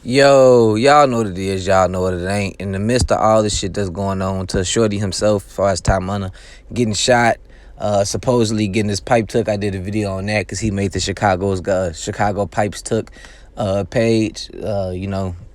Yo, y'all know what it is. Y'all know what it ain't. In the midst of all this shit that's going on, to Shorty himself, as far as Munna getting shot, supposedly getting his pipe took. I did a video on that because he made the Chicago Pipes Took page.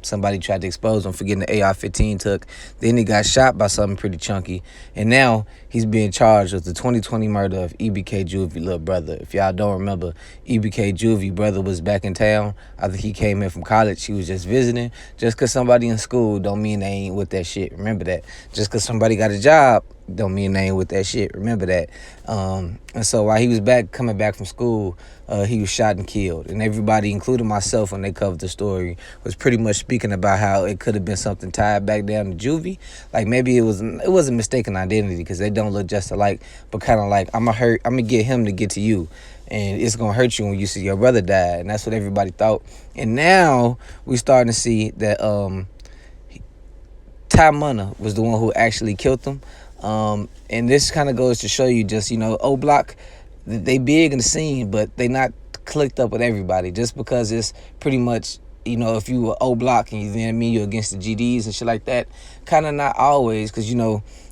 Somebody tried to expose him for getting the AR-15 took. Then he got shot by something pretty chunky. And now he's being charged with the 2020 murder of EBK Juvie little brother. If y'all don't remember, EBK Juvie brother was back in town. I think he came in from college. He was just visiting. Just because somebody in school don't mean they ain't with that shit. Remember that. Just because somebody got a job don't mean they ain't with that shit. Remember that. And so while he was coming back from school, he was shot and killed. And everybody, including myself, when they covered the story, was pretty much speaking about how it could have been something tied back down to Juvie. Like maybe it was a mistaken identity because they don't look just alike, but kind of like I'm gonna get him to get to you. And it's going to hurt you when you see your brother die. And that's what everybody thought. And now we starting to see that Munna was the one who actually killed him. And this kind of goes to show you just, O Block, they big in the scene, but they not clicked up with everybody. Just because it's pretty much, if you were O Block and you're against the GDs and shit like that, kind of not always, because,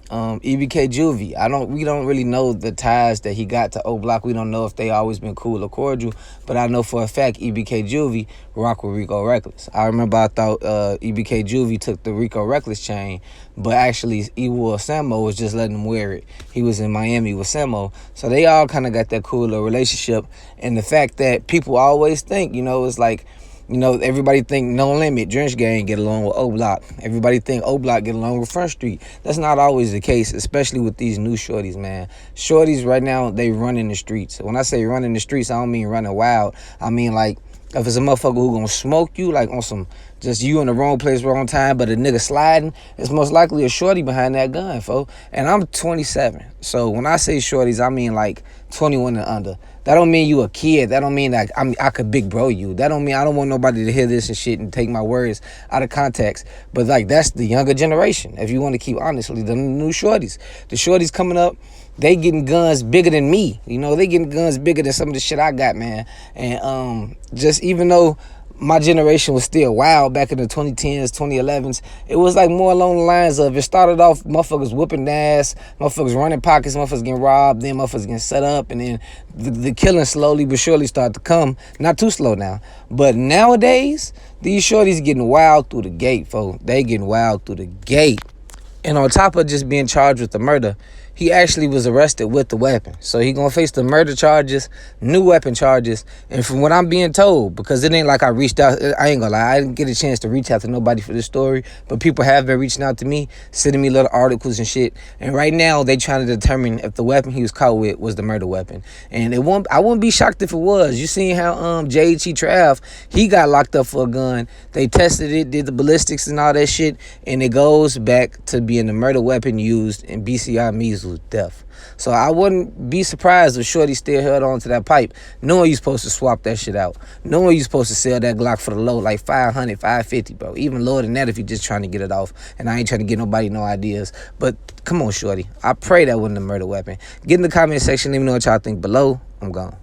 EBK Juvie, we don't really know the ties that he got to O Block. We don't know if they always been cool or cordial, but I know for a fact EBK Juvie rock with Rico Reckless. I remember I thought EBK Juvie took the Rico Reckless chain, but actually Samo was just letting him wear it. He was in Miami with Samo, so they all kind of got that cool little relationship. And the fact that people always think, it's like, everybody think No Limit, Drench Gang get along with O Block. Everybody think O Block get along with Front Street. That's not always the case, especially with these new shorties, man. Shorties right now, they run in the streets. When I say run in the streets, I don't mean running wild. I mean, like, if it's a motherfucker who gonna smoke you, like on some just you in the wrong place, wrong time, but a nigga sliding, it's most likely a shorty behind that gun, fo. And I'm 27. So when I say shorties, I mean like 21 and under. That don't mean you a kid. That don't mean like I could big bro you. That don't mean I don't want nobody to hear this and shit and take my words out of context. But like that's the younger generation. If you want to keep honestly, the new shorties. The shorties coming up, they getting guns bigger than me. They getting guns bigger than some of the shit I got, man. And just even though my generation was still wild back in the 2010s, 2011s, it was like more along the lines of, it started off motherfuckers whooping ass, motherfuckers running pockets, motherfuckers getting robbed, then motherfuckers getting set up, and then the killing slowly but surely started to come. Not too slow now. But nowadays, these shorties getting wild through the gate, folks. They getting wild through the gate. And on top of just being charged with the murder, he actually was arrested with the weapon. So he gonna face the murder charges, new weapon charges, and from what I'm being told, because it ain't like I reached out, I ain't gonna lie, I didn't get a chance to reach out to nobody for this story, but people have been reaching out to me, sending me little articles and shit, and right now they trying to determine if the weapon he was caught with was the murder weapon. And I wouldn't be shocked if it was. You seen how JHE Trav, he got locked up for a gun. They tested it, did the ballistics and all that shit, and it goes back to being the murder weapon used in BCI measles death. So I wouldn't be surprised if Shorty still held on to that pipe, knowing you're supposed to swap that shit out, knowing you're supposed to sell that Glock for the low, like 500, 550, bro. Even lower than that if you're just trying to get it off. And I ain't trying to get nobody no ideas. But come on, Shorty. I pray that wasn't a murder weapon. Get in the comment section. Let me know what y'all think below. I'm gone.